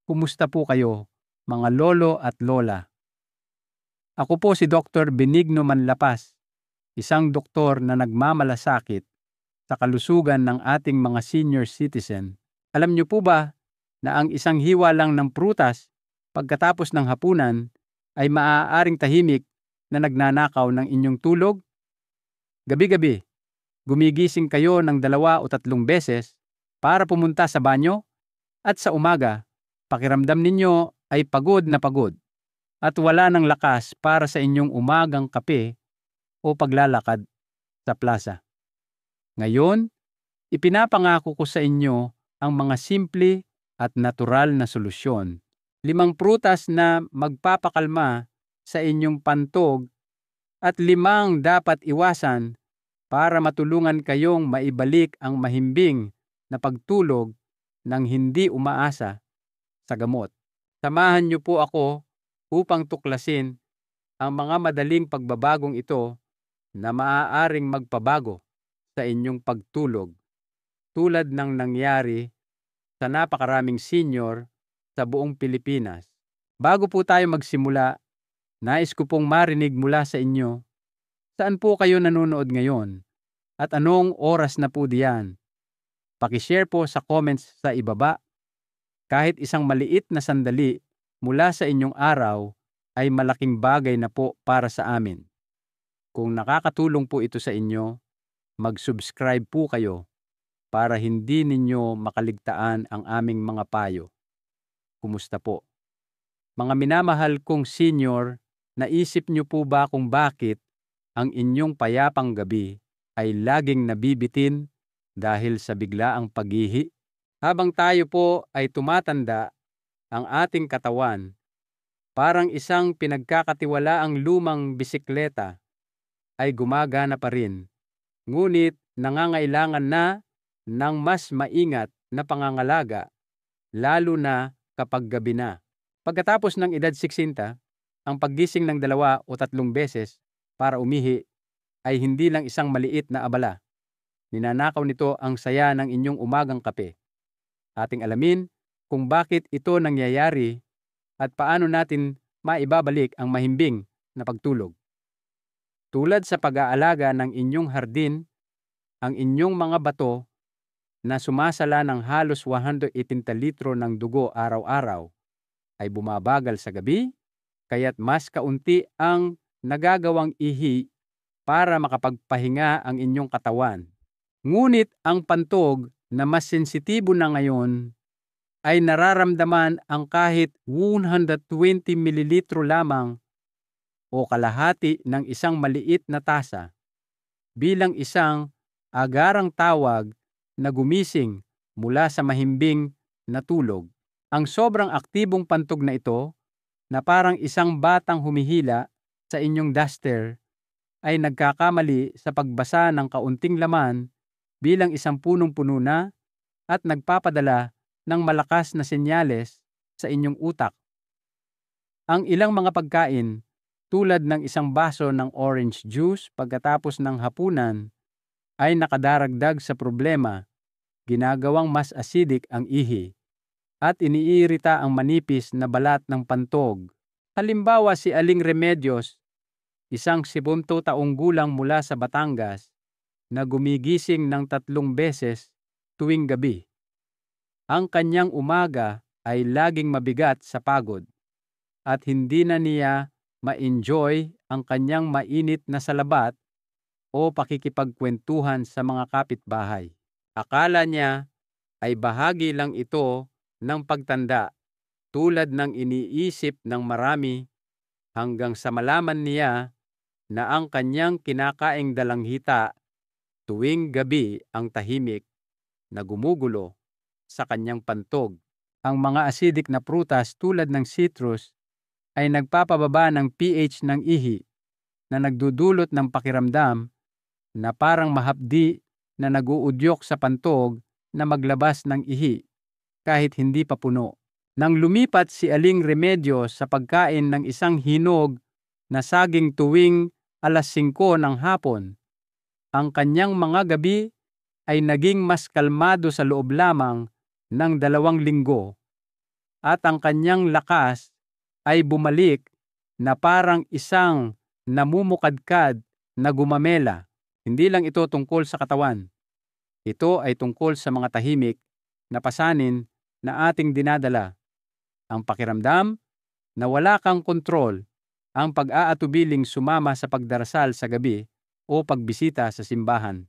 Kumusta po kayo, mga lolo at lola? Ako po si Dr. Benigno Manlapas, isang doktor na nagmamalasakit sa kalusugan ng ating mga senior citizen. Alam niyo po ba na ang isang hiwa lang ng prutas pagkatapos ng hapunan ay maaaring tahimik na nagnanakaw ng inyong tulog? Gabi-gabi, gumigising kayo ng 2 o 3 beses para pumunta sa banyo at sa umaga, pakiramdam ninyo ay pagod na pagod at wala ng lakas para sa inyong umagang kape o paglalakad sa plaza. Ngayon, ipinapangako ko sa inyo ang mga simple at natural na solusyon. 5 prutas na magpapakalma sa inyong pantog at 5 dapat iwasan para matulungan kayong maibalik ang mahimbing na pagtulog ng hindi umaasa sa gamot. Samahan niyo po ako upang tuklasin ang mga madaling pagbabagong ito na maaaring magpabago sa inyong pagtulog, tulad ng nangyari sa napakaraming senior sa buong Pilipinas. Bago po tayo magsimula, nais ko pong marinig mula sa inyo, saan po kayo nanonood ngayon at anong oras na po diyan? Pakishare po sa comments sa ibaba. Kahit isang maliit na sandali mula sa inyong araw ay malaking bagay na po para sa amin. Kung nakakatulong po ito sa inyo, mag-subscribe po kayo para hindi ninyo makaligtaan ang aming mga payo. Kumusta po? Mga minamahal kong senior, naisip niyo po ba kung bakit ang inyong payapang gabi ay laging nabibitin dahil sa biglaang paghihi? Habang tayo po ay tumatanda, ang ating katawan, parang isang pinagkakatiwalaang lumang bisikleta, ay gumagana pa rin. Ngunit nangangailangan na ng mas maingat na pangangalaga, lalo na kapag gabi na. Pagkatapos ng edad 60, ang paggising ng 2 o 3 beses para umihi ay hindi lang isang maliit na abala. Ninanakaw nito ang saya ng inyong umagang kape. Ating alamin kung bakit ito nangyayari at paano natin maibabalik ang mahimbing na pagtulog. Tulad sa pag-aalaga ng inyong hardin, ang inyong mga bato na sumasala ng halos 180 litro ng dugo araw-araw ay bumabagal sa gabi, kaya't mas kaunti ang nagagawang ihi para makapagpahinga ang inyong katawan. Ngunit ang pantog na mas sensitibo na ngayon ay nararamdaman ang kahit 120 mililitro lamang o kalahati ng isang maliit na tasa bilang isang agarang tawag na gumising mula sa mahimbing na tulog. Ang sobrang aktibong pantog na ito, na parang isang batang humihila sa inyong duster, ay nagkakamali sa pagbasa ng kaunting laman bilang isang punong-puno na at nagpapadala ng malakas na senyales sa inyong utak. Ang ilang mga pagkain, tulad ng isang baso ng orange juice pagkatapos ng hapunan, ay nakadaragdag sa problema, ginagawang mas acidic ang ihi, at iniirita ang manipis na balat ng pantog. Halimbawa si Aling Remedios, isang 70 taong gulang mula sa Batangas, na gumigising ng 3 beses tuwing gabi. Ang kanyang umaga ay laging mabigat sa pagod at hindi na niya ma-enjoy ang kanyang mainit na salabat o pakikipagkwentuhan sa mga kapitbahay. Akala niya ay bahagi lang ito ng pagtanda, tulad ng iniisip ng marami, hanggang sa malaman niya na ang kanyang kinakaing dalanghita tuwing gabi ang tahimik na gumugulo sa kanyang pantog. Ang mga acidic na prutas tulad ng citrus ay nagpapababa ng pH ng ihi na nagdudulot ng pakiramdam na parang mahapdi na naguudyok sa pantog na maglabas ng ihi kahit hindi pa puno. Nang lumipat si Aling Remedios sa pagkain ng isang hinog na saging tuwing 5:00 ng hapon, ang kanyang mga gabi ay naging mas kalmado sa loob lamang ng 2 linggo at ang kanyang lakas ay bumalik na parang isang namumukadkad na gumamela. Hindi lang ito tungkol sa katawan. Ito ay tungkol sa mga tahimik na pasanin na ating dinadala. Ang pakiramdam na wala kang kontrol, ang pag-aatubiling sumama sa pagdarasal sa gabi o pagbisita sa simbahan.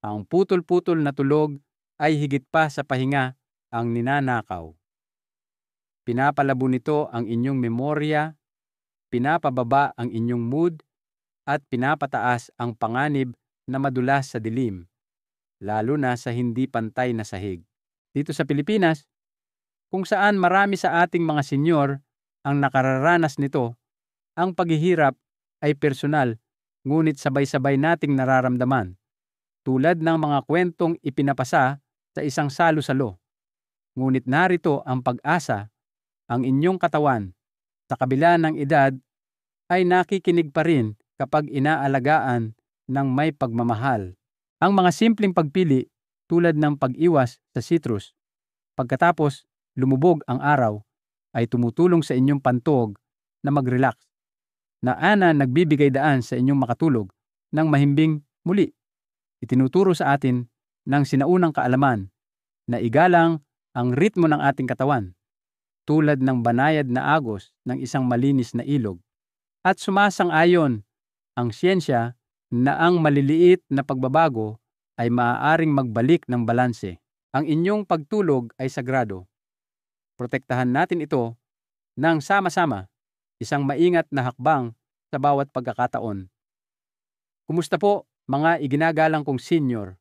Ang putol-putol na tulog ay higit pa sa pahinga ang ninanakaw. Pinapalabo nito ang inyong memorya, pinapababa ang inyong mood, at pinapataas ang panganib na madulas sa dilim, lalo na sa hindi pantay na sahig. Dito sa Pilipinas, kung saan marami sa ating mga senyor ang nakararanas nito, ang paghihirap ay personal, ngunit sabay-sabay nating nararamdaman, tulad ng mga kwentong ipinapasa sa isang salo-salo. Ngunit narito ang pag-asa, ang inyong katawan, sa kabila ng edad, ay nakikinig pa rin kapag inaalagaan ng may pagmamahal. Ang mga simpleng pagpili tulad ng pag-iwas sa citrus, pagkatapos lumubog ang araw, ay tumutulong sa inyong pantog na mag-relax, na nagbibigay daan sa inyong makatulog ng mahimbing muli. Itinuturo sa atin ng sinaunang kaalaman na igalang ang ritmo ng ating katawan, tulad ng banayad na agos ng isang malinis na ilog. At sumasang-ayon ang siyensya na ang maliliit na pagbabago ay maaaring magbalik ng balanse. Ang inyong pagtulog ay sagrado. Protektahan natin ito ng sama-sama, isang maingat na hakbang sa bawat pagkakataon. Kumusta po mga iginagalang kong senior?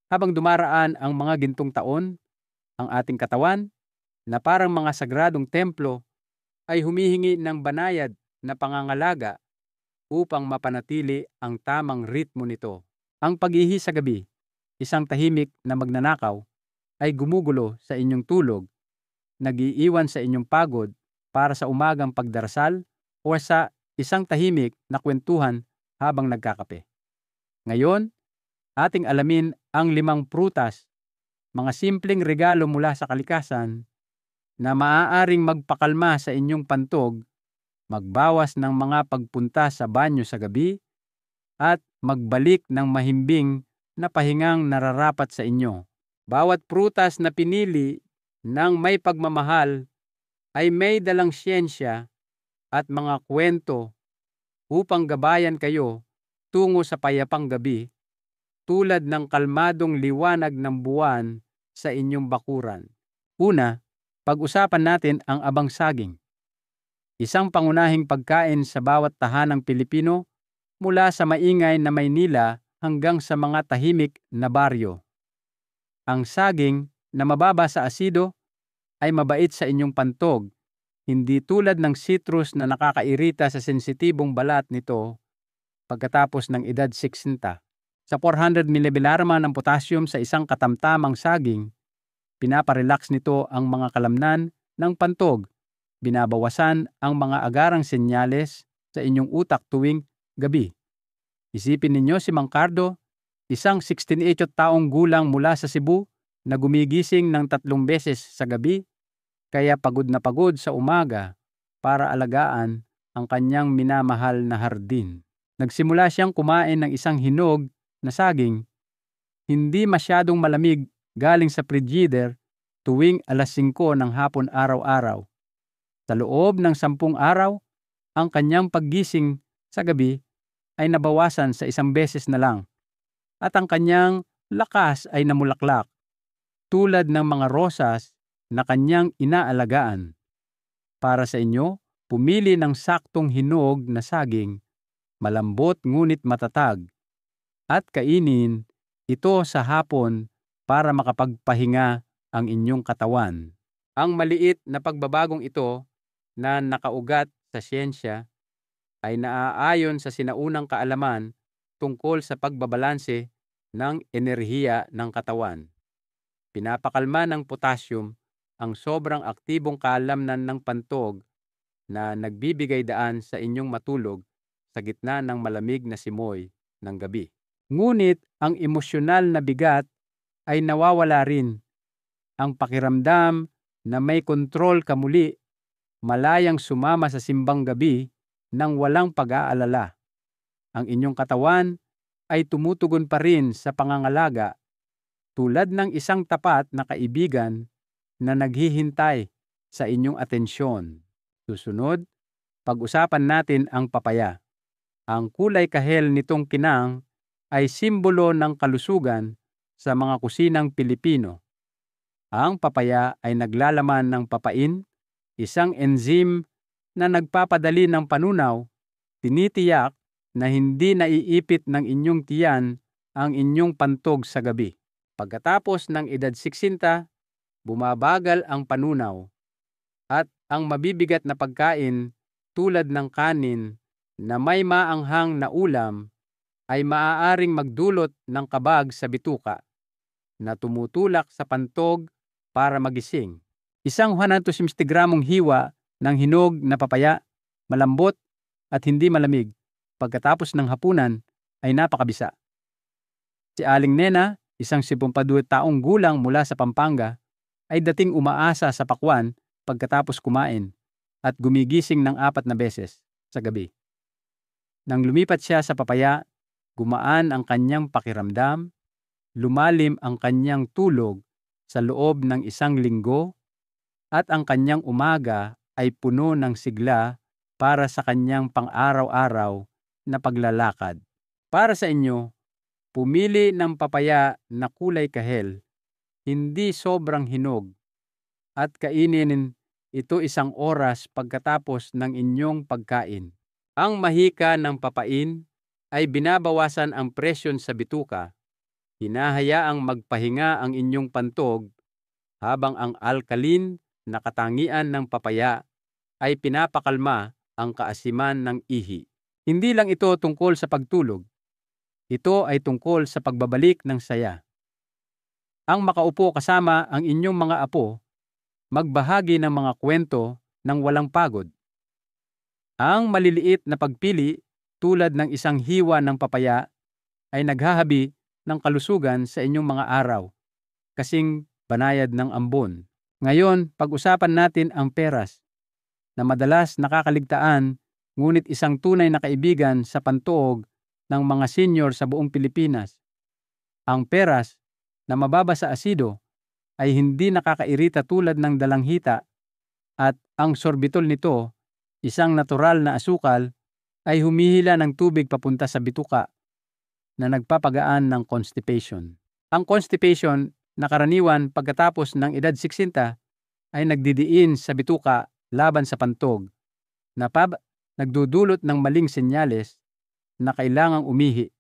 Habang dumaraan ang mga gintong taon, ang ating katawan, na parang mga sagradong templo, ay humihingi ng banayad na pangangalaga upang mapanatili ang tamang ritmo nito. Ang pag-ihi sa gabi, isang tahimik na magnanakaw, ay gumugulo sa inyong tulog, nag-iiwan sa inyong pagod para sa umagang pagdarasal o sa isang tahimik na kwentuhan habang nagkakape. Ngayon, ating alamin ang 5 prutas, mga simpleng regalo mula sa kalikasan na maaaring magpakalma sa inyong pantog, magbawas ng mga pagpunta sa banyo sa gabi, at magbalik ng mahimbing na pahingang nararapat sa inyo. Bawat prutas na pinili ng may pagmamahal ay may dalang siyensya at mga kwento upang gabayan kayo tungo sa payapang gabi, tulad ng kalmadong liwanag ng buwan sa inyong bakuran. Una, pag-usapan natin ang abang saging. Isang pangunahing pagkain sa bawat tahanang Pilipino, mula sa maingay na Maynila hanggang sa mga tahimik na baryo. Ang saging na mababa sa asido ay mabait sa inyong pantog, hindi tulad ng citrus na nakakairita sa sensitibong balat nito pagkatapos ng edad 60. Sa 400 mg ng potassium sa isang katamtamang saging, pinaparelax nito ang mga kalamnan ng pantog, binabawasan ang mga agarang senyales sa inyong utak tuwing gabi. Isipin ninyo si Mang Cardo, isang 68 taong gulang mula sa Cebu na gumigising ng 3 beses sa gabi, kaya pagod na pagod sa umaga para alagaan ang kanyang minamahal na hardin. Nagsimula siyang kumain ng isang hinog na saging, hindi masyadong malamig galing sa frigider tuwing alas 5 ng hapon araw-araw. Sa loob ng 10 araw, ang kanyang paggising sa gabi ay nabawasan sa 1 beses na lang, at ang kanyang lakas ay namulaklak, tulad ng mga rosas na kanyang inaalagaan. Para sa inyo, pumili ng saktong hinog na saging, malambot ngunit matatag, at kainin ito sa hapon para makapagpahinga ang inyong katawan. Ang maliit na pagbabagong ito na nakaugat sa siyensya ay naaayon sa sinaunang kaalaman tungkol sa pagbabalanse ng enerhiya ng katawan. Pinapakalma ng potassium ang sobrang aktibong kalamnan ng pantog na nagbibigay daan sa inyong matulog sa gitna ng malamig na simoy ng gabi. Ngunit ang emosyonal na bigat ay nawawala rin. Ang pakiramdam na may kontrol ka muli, malayang sumama sa simbang gabi nang walang pag-aalala. Ang inyong katawan ay tumutugon pa rin sa pangangalaga tulad ng isang tapat na kaibigan na naghihintay sa inyong atensyon. Susunod, pag-usapan natin ang papaya. Ang kulay kahel nitong kinang ay simbolo ng kalusugan sa mga kusinang Pilipino. Ang papaya ay naglalaman ng papain, isang enzyme na nagpapadali ng panunaw, tinitiyak na hindi naiipit ng inyong tiyan ang inyong pantog sa gabi. Pagkatapos ng edad 60, bumabagal ang panunaw at ang mabibigat na pagkain tulad ng kanin na may maanghang na ulam ay maaaring magdulot ng kabag sa bituka na tumutulak sa pantog para magising. Isang 150 gramong hiwa ng hinog na papaya, malambot at hindi malamig, pagkatapos ng hapunan ay napakabisa. Si Aling Nena, isang 72 taong gulang mula sa Pampanga, ay dating umaasa sa pakwan pagkatapos kumain at gumigising ng 4 na beses sa gabi. Nang lumipat siya sa papaya, gumaan ang kanyang pakiramdam, lumalim ang kanyang tulog sa loob ng 1 linggo, at ang kanyang umaga ay puno ng sigla para sa kanyang pang-araw-araw na paglalakad. Para sa inyo, pumili ng papaya na kulay kahel, hindi sobrang hinog, at kainin ito 1 oras pagkatapos ng inyong pagkain. Ang mahika ng papain ay binabawasan ang presyon sa bituka, hinahayaang magpahinga ang inyong pantog, habang ang alkaline na katangian ng papaya ay pinapakalma ang kaasiman ng ihi. Hindi lang ito tungkol sa pagtulog. Ito ay tungkol sa pagbabalik ng saya. Ang makaupo kasama ang inyong mga apo, magbahagi ng mga kwento ng walang pagod. Ang maliliit na pagpili tulad ng 1 hiwa ng papaya ay naghahabi ng kalusugan sa inyong mga araw, kasing banayad ng ambon. Ngayon, pag-usapan natin ang peras, na madalas nakakaligtaan ngunit isang tunay na kaibigan sa pantuog ng mga senior sa buong Pilipinas. Ang peras na mababa sa asido ay hindi nakakairita tulad ng dalanghita, at ang sorbitol nito, isang natural na asukal, ay humihila ng tubig papunta sa bituka na nagpapagaan ng constipation. Ang constipation na karaniwan pagkatapos ng edad 60 ay nagdidiin sa bituka laban sa pantog, na nagdudulot ng maling senyales na kailangang umihi.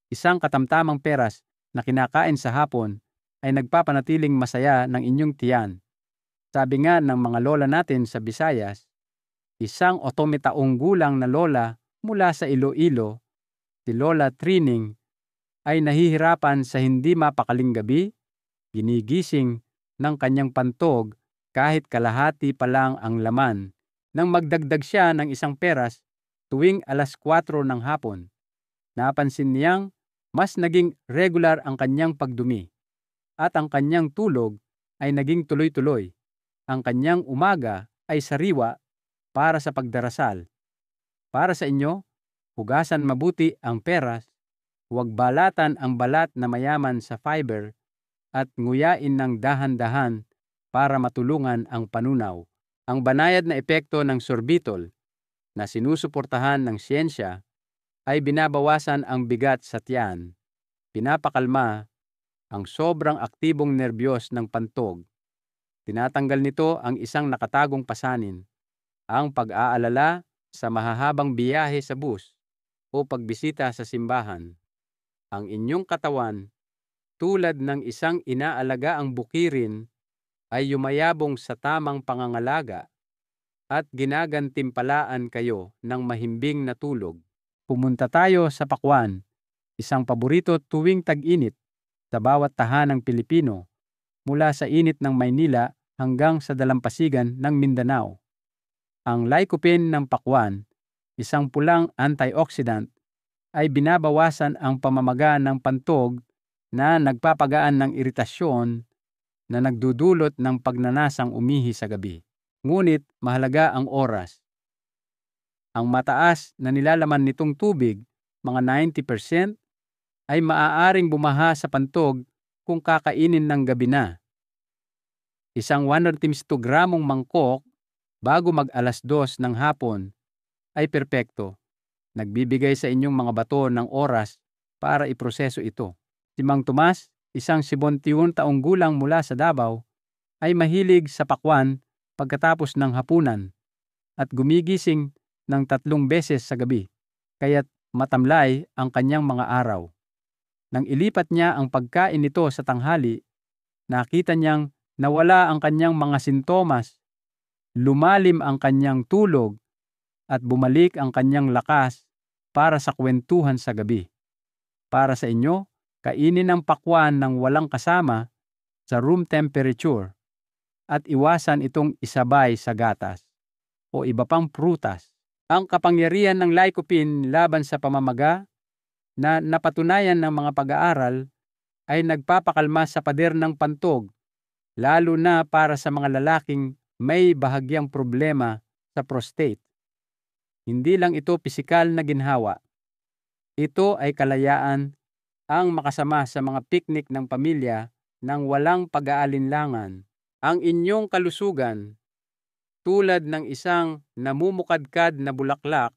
Isang katamtamang peras na kinakain sa hapon ay nagpapanatiling masaya ng inyong tiyan. Sabi nga ng mga lola natin sa Visayas, isang 80 taong gulang na lola mula sa Iloilo, si Lola Trining, ay nahihirapan sa hindi mapakaling gabi, ginigising ng kanyang pantog kahit kalahati pa lang ang laman, nang magdagdag siya ng 1 peras tuwing alas 4 ng hapon. Napansin niyang mas naging regular ang kanyang pagdumi, at ang kanyang tulog ay naging tuloy-tuloy. Ang kanyang umaga ay sariwa para sa pagdarasal. Para sa inyo, hugasan mabuti ang peras, huwag balatan ang balat na mayaman sa fiber, at nguyain ng dahan-dahan para matulungan ang panunaw. Ang banayad na epekto ng sorbitol na sinusuportahan ng siyensya ay binabawasan ang bigat sa tiyan, pinapakalma ang sobrang aktibong nerbiyos ng pantog, tinatanggal nito ang isang nakatagong pasanin, ang pag-aalala sa mahahabang biyahe sa bus o pagbisita sa simbahan. Ang inyong katawan, tulad ng isang inaalagaang bukirin, ay yumayabong sa tamang pangangalaga at ginagantimpalaan kayo ng mahimbing na tulog. Pumunta tayo sa pakwan, isang paborito tuwing tag-init sa bawat tahanang Pilipino, mula sa init ng Maynila hanggang sa dalampasigan ng Mindanao. Ang lycopene ng pakwan, isang pulang antioxidant, ay binabawasan ang pamamaga ng pantog na nagpapagaan ng iritasyon na nagdudulot ng pagnanasang umihi sa gabi. Ngunit mahalaga ang oras. Ang mataas na nilalaman nitong tubig, mga 90%, ay maaaring bumaha sa pantog kung kakainin ng gabi na. Isang 150 gramong mangkok bago mag-alas 2 ng hapon ay perpekto. Nagbibigay sa inyong mga bato ng oras para iproseso ito. Si Mang Tomas, isang 71 taong gulang mula sa Davao, ay mahilig sa pakwan pagkatapos ng hapunan at gumigising ng 3 beses sa gabi, kaya't matamlay ang kanyang mga araw. Nang ilipat niya ang pagkain nito sa tanghali, nakita niyang nawala ang kanyang mga sintomas, lumalim ang kanyang tulog, at bumalik ang kanyang lakas para sa kwentuhan sa gabi. Para sa inyo, kainin ang pakwan ng walang kasama sa room temperature at iwasan itong isabay sa gatas o iba pang prutas. Ang kapangyarihan ng lycopene laban sa pamamaga na napatunayan ng mga pag-aaral ay nagpapakalma sa pader ng pantog, lalo na para sa mga lalaking may bahagyang problema sa prostate. Hindi lang ito pisikal na ginhawa. Ito ay kalayaan ang makasama sa mga piknik ng pamilya nang walang pag-aalinlangan. Ang inyong kalusugan, tulad ng isang namumukadkad na bulaklak,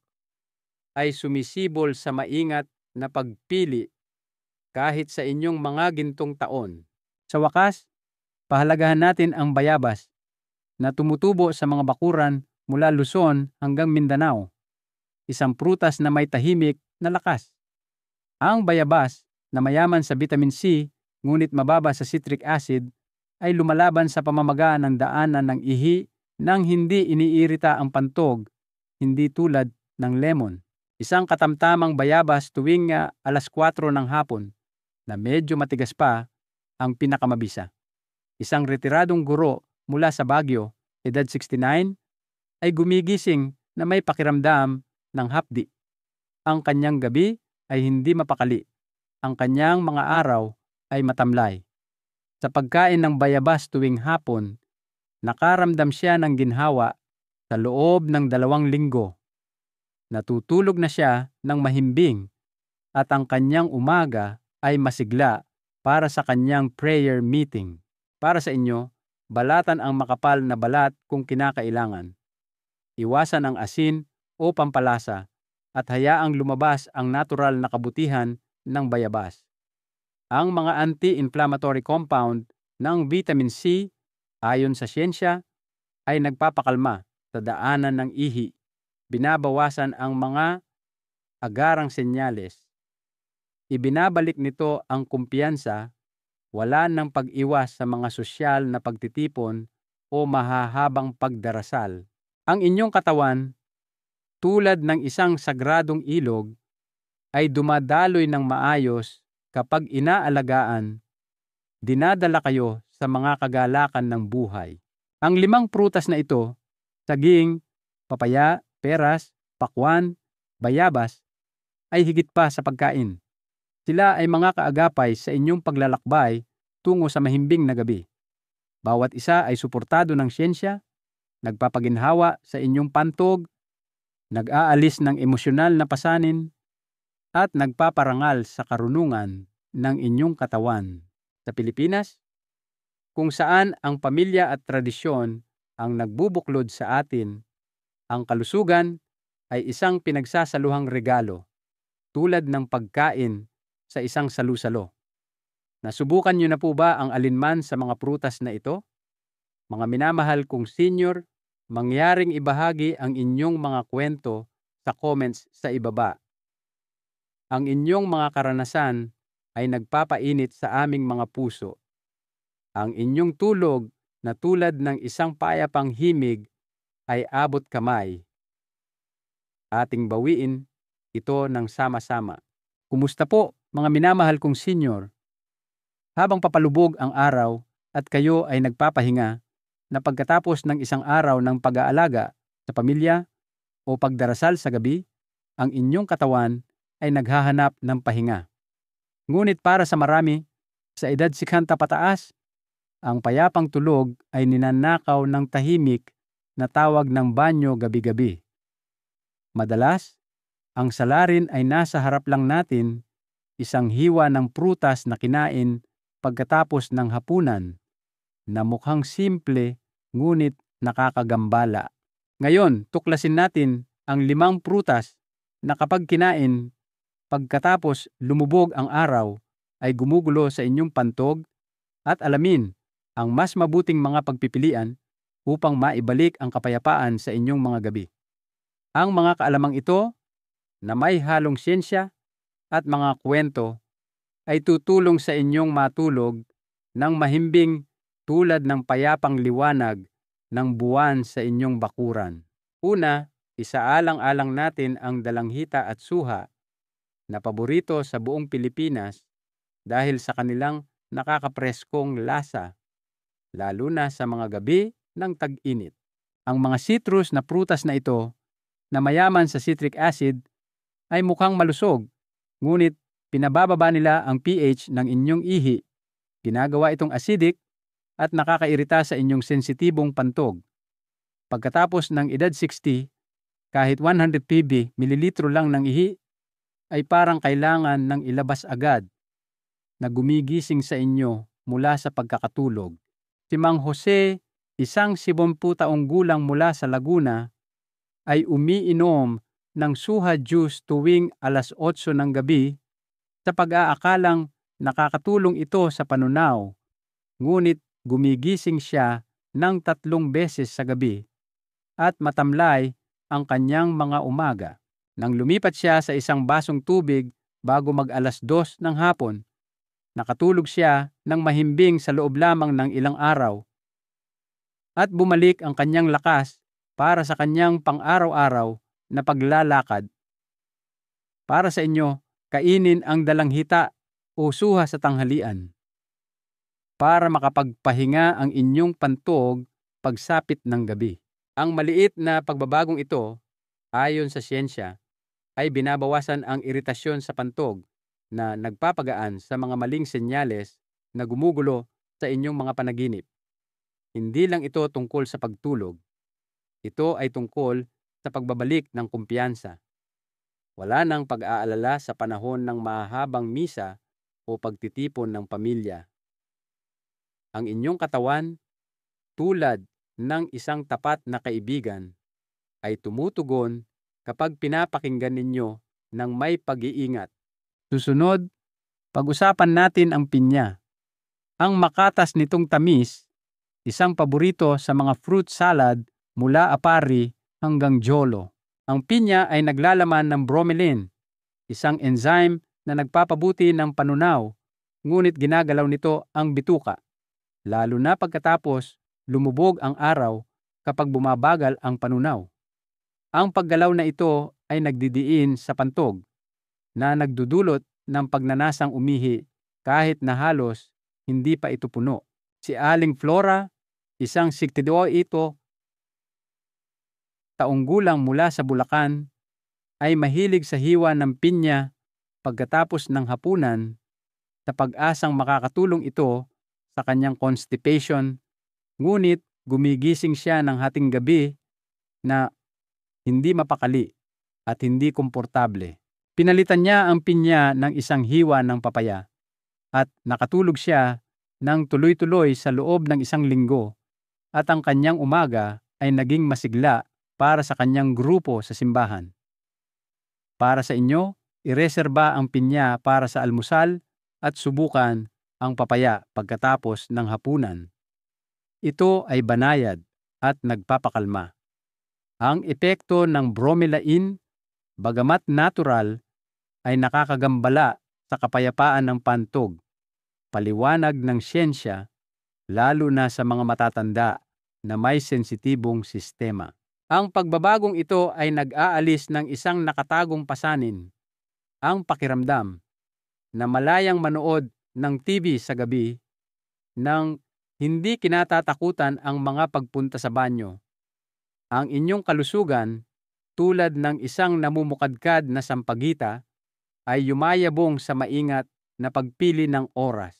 ay sumisibol sa maingat na pagpili kahit sa inyong mga gintong taon. Sa wakas, pahalagahan natin ang bayabas na tumutubo sa mga bakuran mula Luzon hanggang Mindanao. Isang prutas na may tahimik na lakas. Ang bayabas na mayaman sa vitamin C ngunit mababa sa citric acid ay lumalaban sa pamamaga ng daanan ng ihi nang hindi iniirita ang pantog, hindi tulad ng lemon. Isang katamtamang bayabas tuwing alas 4 ng hapon na medyo matigas pa ang pinakamabisa. Isang retiradong guro mula sa Baguio, edad 69, ay gumigising na may pakiramdam ng hapdi. Ang kanyang gabi ay hindi mapakali. Ang kanyang mga araw ay matamlay. Sa pagkain ng bayabas tuwing hapon, nakaramdam siya ng ginhawa sa loob ng 2 linggo. Natutulog na siya ng mahimbing at ang kanyang umaga ay masigla para sa kanyang prayer meeting. Para sa inyo, balatan ang makapal na balat kung kinakailangan. Iwasan ang asin o pampalasa at hayaang lumabas ang natural na kabutihan ng bayabas. Ang mga anti-inflammatory compound ng vitamin C, ayon sa siyensya, ay nagpapakalma sa daanan ng ihi. Binabawasan ang mga agarang senyales. Ibinabalik nito ang kumpiyansa, wala ng pag-iwas sa mga sosyal na pagtitipon o mahahabang pagdarasal. Ang inyong katawan, tulad ng isang sagradong ilog, ay dumadaloy ng maayos kapag inaalagaan, dinadala kayo sa mga kagalakan ng buhay. Ang 5 prutas na ito, saging, papaya, peras, pakwan, bayabas, ay higit pa sa pagkain. Sila ay mga kaagapay sa inyong paglalakbay tungo sa mahimbing na gabi. Bawat isa ay suportado ng siyensya, nagpapaginhawa sa inyong pantog, nag-aalis ng emosyonal na pasanin, at nagpaparangal sa karunungan ng inyong katawan. Sa Pilipinas, kung saan ang pamilya at tradisyon ang nagbubuklod sa atin, ang kalusugan ay isang pinagsasaluhang regalo, tulad ng pagkain sa isang salu-salo. Nasubukan niyo na po ba ang alinman sa mga prutas na ito? Mga minamahal kong senior, mangyaring ibahagi ang inyong mga kwento sa comments sa ibaba. Ang inyong mga karanasan ay nagpapainit sa aming mga puso. Ang inyong tulog na tulad ng isang payapang himig ay abot kamay. Ating bawiin ito ng sama-sama. Kumusta po mga minamahal kong senior? Habang papalubog ang araw at kayo ay nagpapahinga na pagkatapos ng isang araw ng pag-aalaga sa pamilya o pagdarasal sa gabi, ang inyong katawan ay naghahanap ng pahinga. Ngunit para sa marami, sa edad 60 pataas, Ang payapang tulog ay ninanakaw ng tahimik na tawag ng banyo gabi-gabi. Madalas, ang salarin ay nasa harap lang natin, isang hiwa ng prutas na kinain pagkatapos ng hapunan na mukhang simple ngunit nakakagambala. Ngayon, tuklasin natin ang 5 prutas na kapag kinain pagkatapos lumubog ang araw ay gumugulo sa inyong pantog at alamin ang mas mabuting mga pagpipilian upang maibalik ang kapayapaan sa inyong mga gabi. Ang mga kaalamang ito na may halong siyensya at mga kwento ay tutulong sa inyong matulog ng mahimbing tulad ng payapang liwanag ng buwan sa inyong bakuran. Una, isaalang-alang natin ang dalanghita at suha na paborito sa buong Pilipinas dahil sa kanilang nakakapreskong lasa, lalo na sa mga gabi ng tag-init. Ang mga citrus na prutas na ito na mayaman sa citric acid ay mukhang malusog, ngunit pinabababa nila ang pH ng inyong ihi. Ginagawa itong acidic at nakakairita sa inyong sensitibong pantog. Pagkatapos ng edad 60, kahit 100 mililitro lang ng ihi ay parang kailangan ng ilabas agad na gumigising sa inyo mula sa pagkakatulog. Si Mang Jose, isang 70 taong gulang mula sa Laguna, ay umiinom ng suha juice tuwing alas 8 ng gabi sa pag-aakalang nakakatulong ito sa panunaw, ngunit gumigising siya ng 3 beses sa gabi at matamlay ang kanyang mga umaga. Nang lumipat siya sa isang basong tubig bago mag-alas 2 ng hapon, nakatulog siya ng mahimbing sa loob lamang ng ilang araw at bumalik ang kanyang lakas para sa kanyang pang-araw-araw na paglalakad. Para sa inyo, kainin ang dalanghita o suha sa tanghalian para makapagpahinga ang inyong pantog pagsapit ng gabi. Ang maliit na pagbabagong ito, ayon sa siyensya, ay binabawasan ang iritasyon sa pantog na nagpapagaan sa mga maling senyales na gumugulo sa inyong mga panaginip. Hindi lang ito tungkol sa pagtulog. Ito ay tungkol sa pagbabalik ng kumpiyansa. Wala nang pag-aalala sa panahon ng mahahabang misa o pagtitipon ng pamilya. Ang inyong katawan, tulad ng isang tapat na kaibigan, ay tumutugon kapag pinapakinggan ninyo ng may pag-iingat. Susunod, pag-usapan natin ang pinya. Ang makatas nitong tamis, isang paborito sa mga fruit salad mula apari hanggang jolo. Ang pinya ay naglalaman ng bromelain, isang enzyme na nagpapabuti ng panunaw, ngunit ginagalaw nito ang bituka, lalo na pagkatapos lumubog ang araw kapag bumabagal ang panunaw. Ang paggalaw na ito ay nagdidiin sa pantog na nagdudulot ng pagnanasang umihi kahit na halos hindi pa ito puno. Si Aling Flora, isang 62 taong gulang mula sa Bulacan, ay mahilig sa hiwa ng pinya pagkatapos ng hapunan sa pag-asang makakatulong ito sa kanyang constipation, ngunit gumigising siya ng hating gabi na hindi mapakali at hindi komportable. Pinalitan niya ang pinya ng isang hiwa ng papaya at nakatulog siya ng tuloy-tuloy sa loob ng 1 linggo at ang kanyang umaga ay naging masigla para sa kanyang grupo sa simbahan. Para sa inyo, ireserba ang pinya para sa almusal at subukan ang papaya pagkatapos ng hapunan. Ito ay banayad at nagpapakalma. Ang epekto ng bromelain, bagamat natural, ay nakakagambala sa kapayapaan ng pantog. Paliwanag ng siyensya, lalo na sa mga matatanda na may sensitibong sistema. Ang pagbabagong ito ay nag-aalis ng isang nakatagong pasanin, ang pakiramdam na malayang manood ng TV sa gabi nang hindi kinatatakutan ang mga pagpunta sa banyo. Ang inyong kalusugan, tulad ng isang namumukadkad na sampagita, ay yumayabong sa maingat na pagpili ng oras.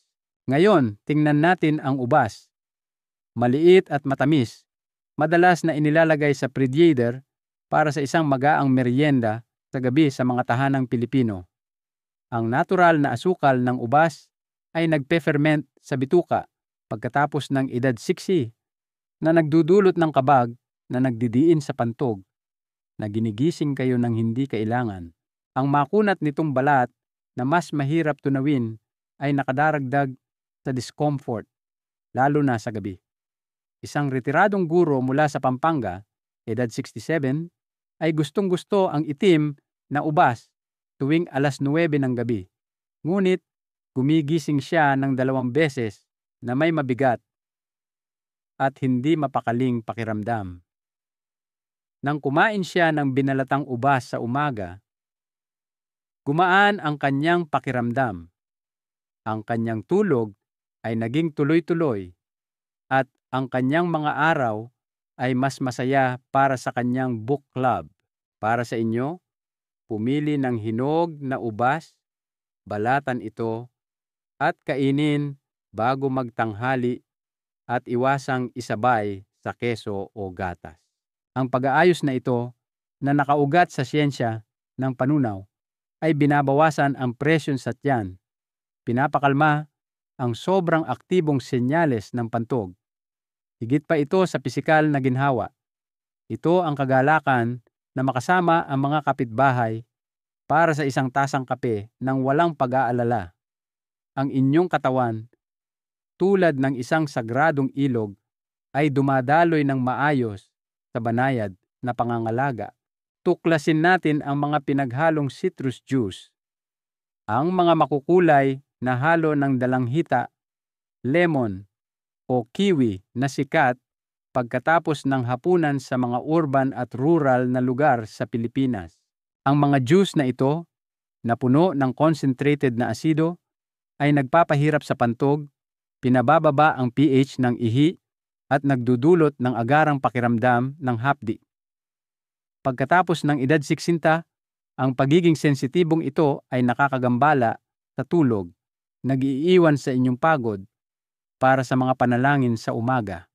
Ngayon, tingnan natin ang ubas. Maliit at matamis, madalas na inilalagay sa refrigerator para sa isang magaang merienda sa gabi sa mga tahanang Pilipino. Ang natural na asukal ng ubas ay nagpe-ferment sa bituka pagkatapos ng edad 60 na nagdudulot ng kabag na nagdidiin sa pantog na ginigising kayo ng hindi kailangan. Ang makunat nitong balat na mas mahirap tunawin ay nakadaragdag sa discomfort, lalo na sa gabi. Isang retiradong guro mula sa Pampanga, edad 67, ay gustong-gusto ang itim na ubas tuwing alas 9 ng gabi. Ngunit gumigising siya ng 2 beses na may mabigat at hindi mapakaling pakiramdam. Nang kumain siya ng binalatang ubas sa umaga, gumaan ang kanyang pakiramdam. Ang kanyang tulog ay naging tuloy-tuloy at ang kanyang mga araw ay mas masaya para sa kanyang book club. Para sa inyo, pumili ng hinog na ubas, balatan ito at kainin bago magtanghali at iwasang isabay sa keso o gatas. Ang pag-aayos na ito na nakaugat sa siyensya ng panunaw ay binabawasan ang presyon sa tiyan, pinapakalma ang sobrang aktibong senyales ng pantog. Higit pa ito sa pisikal na ginhawa. Ito ang kagalakan na makasama ang mga kapitbahay para sa isang tasang kape nang walang pag-aalala. Ang inyong katawan, tulad ng isang sagradong ilog, ay dumadaloy ng maayos sa banayad na pangangalaga. Tuklasin natin ang mga pinaghalong citrus juice. Ang mga makukulay na halo ng dalanghita, lemon, o kiwi na sikat pagkatapos ng hapunan sa mga urban at rural na lugar sa Pilipinas. Ang mga juice na ito, na puno ng concentrated na asido, ay nagpapahirap sa pantog, pinabababa ang pH ng ihi, at nagdudulot ng agarang pakiramdam ng hapdi. Pagkatapos ng edad 60, ang pagiging sensitibong ito ay nakakagambala sa tulog, nag-iiwan sa inyong pagod para sa mga panalangin sa umaga.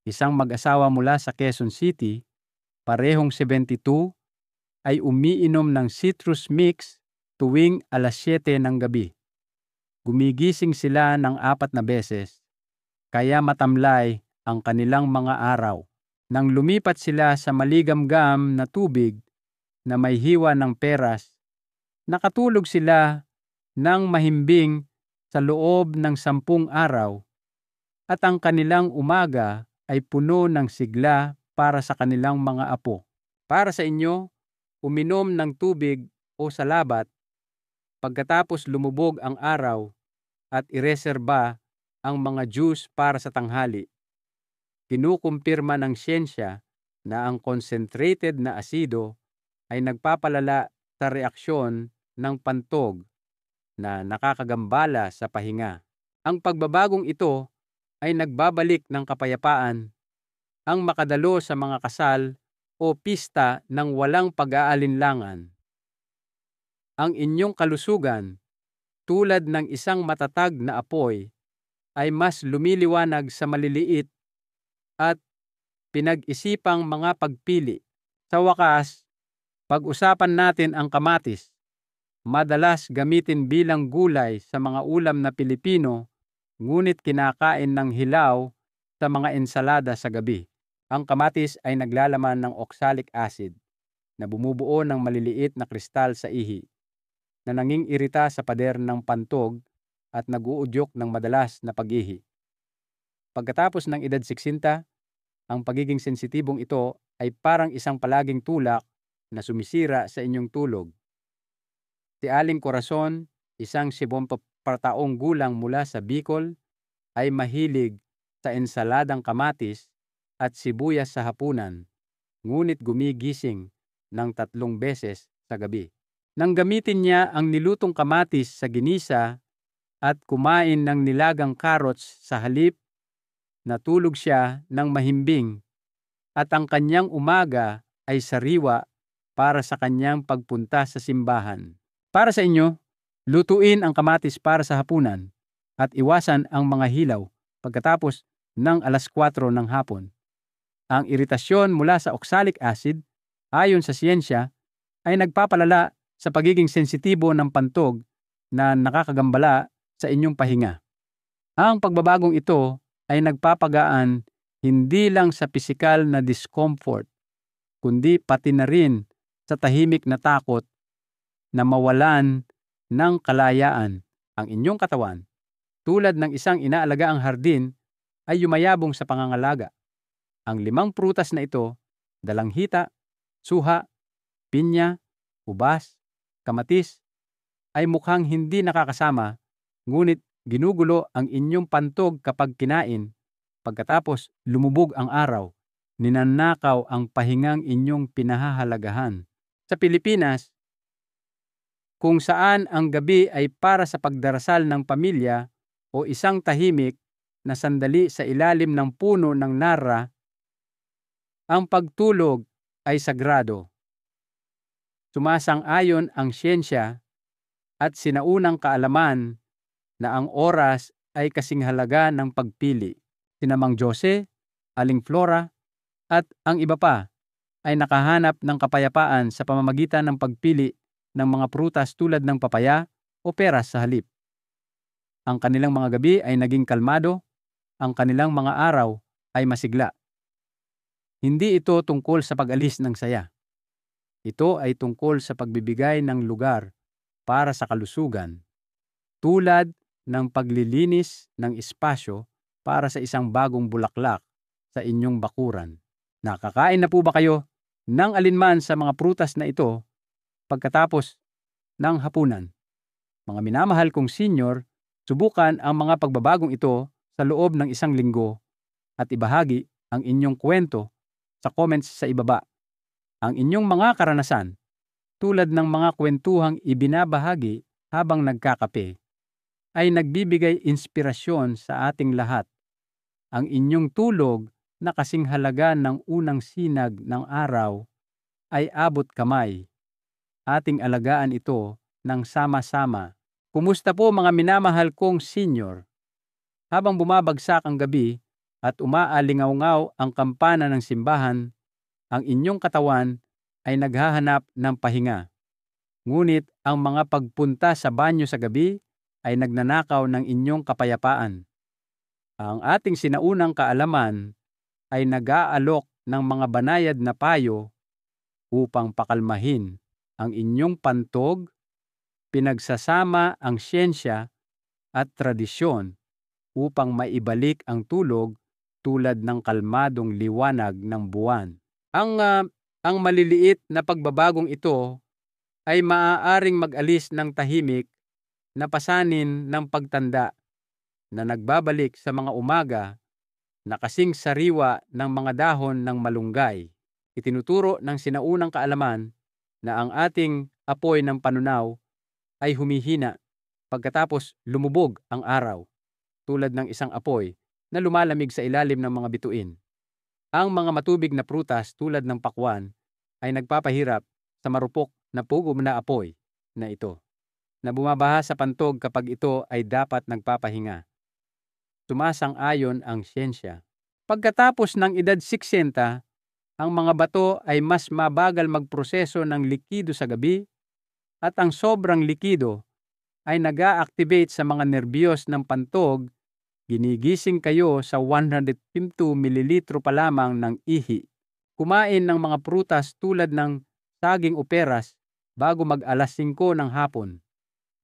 Isang mag-asawa mula sa Quezon City, parehong 72, ay umiinom ng citrus mix tuwing alas 7 ng gabi. Gumigising sila ng 4 na beses, kaya matamlay ang kanilang mga araw. Nang lumipat sila sa maligamgam na tubig na may hiwa ng peras, nakatulog sila ng mahimbing sa loob ng 10 araw at ang kanilang umaga ay puno ng sigla para sa kanilang mga apo. Para sa inyo, uminom ng tubig o salabat pagkatapos lumubog ang araw at ireserba ang mga juice para sa tanghali. Kinukumpirma ng siyensya na ang concentrated na asido ay nagpapalala sa reaksyon ng pantog na nakakagambala sa pahinga. Ang pagbabagong ito ay nagbabalik ng kapayapaan, ang makadalo sa mga kasal o pista ng walang pag-aalinlangan. Ang inyong kalusugan, tulad ng isang matatag na apoy, ay mas lumiliwanag sa maliliit at pinag-isipang mga pagpili. Sa wakas, pag-usapan natin ang kamatis. Madalas gamitin bilang gulay sa mga ulam na Pilipino, ngunit kinakain ng hilaw sa mga ensalada sa gabi. Ang kamatis ay naglalaman ng oxalic acid na bumubuo ng maliliit na kristal sa ihi na nanging-irita sa pader ng pantog at nag-uudyok ng madalas na pag-ihi. Pagkatapos ng edad 60, ang pagiging sensitibong ito ay parang isang palaging tulak na sumisira sa inyong tulog. Si Aling Corazon, isang 70 taong gulang mula sa Bicol, ay mahilig sa ensaladang kamatis at sibuyas sa hapunan, ngunit gumigising ng 3 beses sa gabi. Nang gamitin niya ang nilutong kamatis sa ginisa at kumain ng nilagang carrots sa halip, natulog siya ng mahimbing at ang kanyang umaga ay sariwa para sa kanyang pagpunta sa simbahan. Para sa inyo, lutuin ang kamatis para sa hapunan. at iwasan ang mga hilaw pagkatapos ng 4:00 ng hapon. Ang iritasyon mula sa oxalic acid, ayon sa siyensya, ay nagpapalala sa pagiging sensitibo ng pantog na nakakagambala sa inyong pahinga. Ang pagbabagong ito ay nagpapagaan hindi lang sa pisikal na discomfort, kundi pati na rin sa tahimik na takot na mawalan ng kalayaan ang inyong katawan. Tulad ng isang inaalagaang hardin ay yumayabong sa pangangalaga. Ang 5 prutas na ito, dalanghita, suha, pinya, ubas, kamatis, ay mukhang hindi nakakasama, ngunit ginugulo ang inyong pantog kapag kinain. Pagkatapos lumubog ang araw, ninanakaw ang pahingang inyong pinahahalagahan. Sa Pilipinas, kung saan ang gabi ay para sa pagdarasal ng pamilya o isang tahimik na sandali sa ilalim ng puno ng narra, ang pagtulog ay sagrado. Sumasang-ayon ang siyensya at sinaunang kaalaman na ang oras ay kasing halaga ng pagpili. Sina Mang Jose, Aling Flora, at ang iba pa ay nakahanap ng kapayapaan sa pamamagitan ng pagpili ng mga prutas tulad ng papaya o peras sa halip. Ang kanilang mga gabi ay naging kalmado, ang kanilang mga araw ay masigla. Hindi ito tungkol sa pag-alis ng saya. Ito ay tungkol sa pagbibigay ng lugar para sa kalusugan, tulad ng paglilinis ng espasyo para sa isang bagong bulaklak sa inyong bakuran. Nakakain na po ba kayo ng alinman sa mga prutas na ito pagkatapos ng hapunan? Mga minamahal kong senior, subukan ang mga pagbabagong ito sa loob ng 1 linggo at ibahagi ang inyong kwento sa comments sa ibaba. Ang inyong mga karanasan, tulad ng mga kwentuhang ibinabahagi habang nagkakape, ay nagbibigay inspirasyon sa ating lahat. Ang inyong tulog na kasing halaga ng unang sinag ng araw ay abot kamay. Ating alagaan ito ng sama-sama. Kumusta po mga minamahal kong senior? Habang bumabagsak ang gabi at umaalingaw-ngaw ang kampana ng simbahan, ang inyong katawan ay naghahanap ng pahinga. Ngunit ang mga pagpunta sa banyo sa gabi ay nagnanakaw ng inyong kapayapaan. Ang ating sinaunang kaalaman ay nag-aalok ng mga banayad na payo upang pakalmahin ang inyong pantog, pinagsasama ang siyensya at tradisyon upang maibalik ang tulog tulad ng kalmadong liwanag ng buwan. Ang maliliit na pagbabagong ito ay maaaring mag-alis ng tahimik na pasanin ng pagtanda na nagbabalik sa mga umaga na kasing sariwa ng mga dahon ng malunggay. Itinuturo ng sinaunang kaalaman na ang ating apoy ng panunaw ay humihina pagkatapos lumubog ang araw, tulad ng isang apoy na lumalamig sa ilalim ng mga bituin. Ang mga matubig na prutas tulad ng pakwan ay nagpapahirap sa marupok na pugom na apoy na ito, na bumabaha sa pantog kapag ito ay dapat nagpapahinga. Sumasang-ayon ang siyensya. Pagkatapos ng edad 60, ang mga bato ay mas mabagal magproseso ng likido sa gabi at ang sobrang likido ay nag-a-activate sa mga nerbiyos ng pantog. Ginigising kayo sa 150 mililitro pa lamang ng ihi. Kumain ng mga prutas tulad ng saging o peras bago mag-alas 5 ng hapon,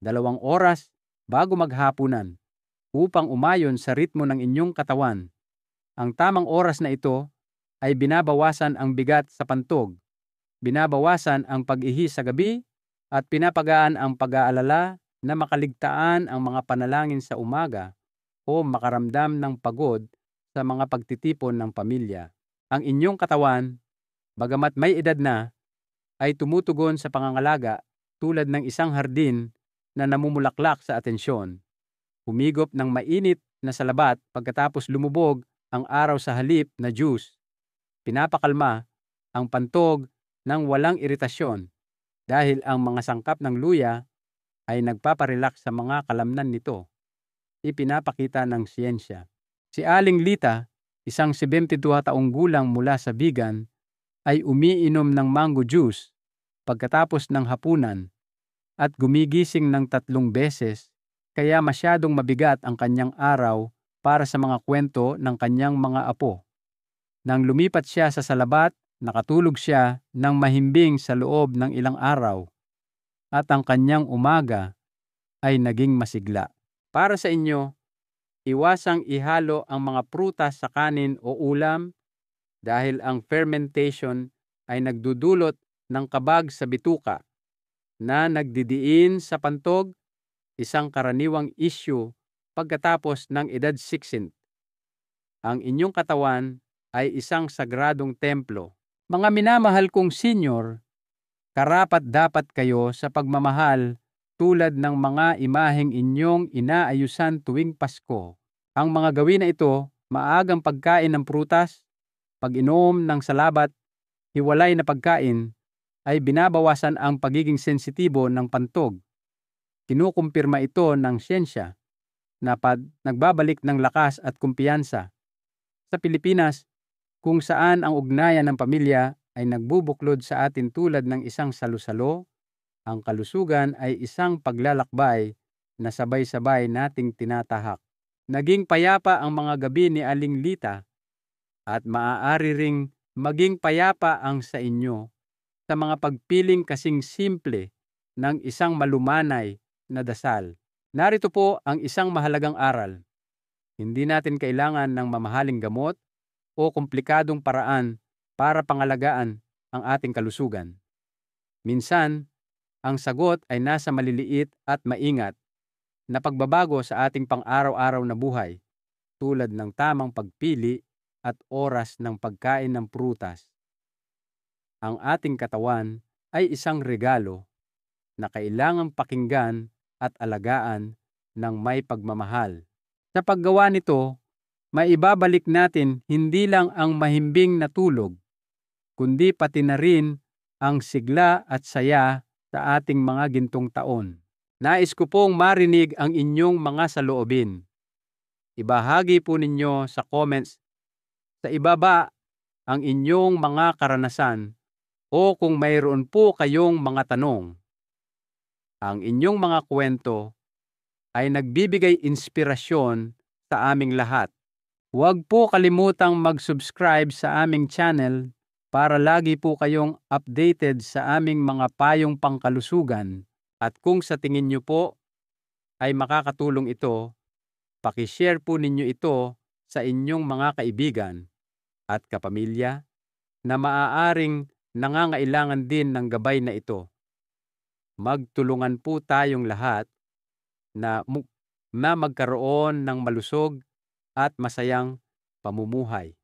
2 oras bago maghapunan, upang umayon sa ritmo ng inyong katawan. Ang tamang oras na ito ay binabawasan ang bigat sa pantog, binabawasan ang pag-ihi sa gabi, at pinapagaan ang pag-aalala na makaligtaan ang mga panalangin sa umaga o makaramdam ng pagod sa mga pagtitipon ng pamilya. Ang inyong katawan, bagamat may edad na, ay tumutugon sa pangangalaga tulad ng isang hardin na namumulaklak sa atensyon. Humigop ng mainit na salabat pagkatapos lumubog ang araw sa halip na juice. Pinapakalma ang pantog ng walang iritasyon dahil ang mga sangkap ng luya ay nagpaparelax sa mga kalamnan nito. ipinapakita ng siyensya. Si Aling Lita, isang 72 taong gulang mula sa Bigan, ay umiinom ng mango juice pagkatapos ng hapunan at gumigising ng 3 beses, kaya masyadong mabigat ang kanyang araw para sa mga kwento ng kanyang mga apo. Nang lumipat siya sa Salabat, nakatulog siya ng mahimbing sa loob ng ilang araw at ang kanyang umaga ay naging masigla. Para sa inyo, iwasang ihalo ang mga prutas sa kanin o ulam dahil ang fermentation ay nagdudulot ng kabag sa bituka na nagdidiin sa pantog, isang karaniwang issue pagkatapos ng edad 60. Ang inyong katawan ay isang sagradong templo. Mga minamahal kong senior, karapat-dapat kayo sa pagmamahal tulad ng mga imaheng inyong inaayusan tuwing Pasko. Ang mga gawin na ito, maagang pagkain ng prutas, pag-inom ng salabat, hiwalay na pagkain, ay binabawasan ang pagiging sensitibo ng pantog. Kinukumpirma ito ng siyensya na nagbabalik ng lakas at kumpiyansa. Sa Pilipinas, kung saan ang ugnayan ng pamilya ay nagbubuklod sa atin tulad ng isang salusalo, ang kalusugan ay isang paglalakbay na sabay-sabay nating tinatahak. Naging payapa ang mga gabi ni Aling Lita at maaari ring maging payapa ang sa inyo sa mga pagpiling kasing simple ng isang malumanay na dasal. Narito po ang isang mahalagang aral. Hindi natin kailangan ng mamahaling gamot o komplikadong paraan para pangalagaan ang ating kalusugan. Minsan, ang sagot ay nasa maliliit at maingat na pagbabago sa ating pang-araw-araw na buhay, tulad ng tamang pagpili at oras ng pagkain ng prutas. Ang ating katawan ay isang regalo na kailangang pakinggan at alagaan ng may pagmamahal. Sa paggawa nito, maibabalik natin hindi lang ang mahimbing na tulog, kundi pati na rin ang sigla at saya sa ating mga gintong taon. Nais ko pong marinig ang inyong mga saloobin. Ibahagi po ninyo sa comments sa ibaba ang inyong mga karanasan o kung mayroon po kayong mga tanong. Ang inyong mga kwento ay nagbibigay inspirasyon sa aming lahat. Huwag po kalimutang mag-subscribe sa aming channel para lagi po kayong updated sa aming mga payong pangkalusugan. At kung sa tingin nyo po ay makakatulong ito, paki-share po ninyo ito sa inyong mga kaibigan at kapamilya na maaaring nangangailangan din ng gabay na ito. Magtulungan po tayong lahat na magkaroon ng malusog at masayang pamumuhay.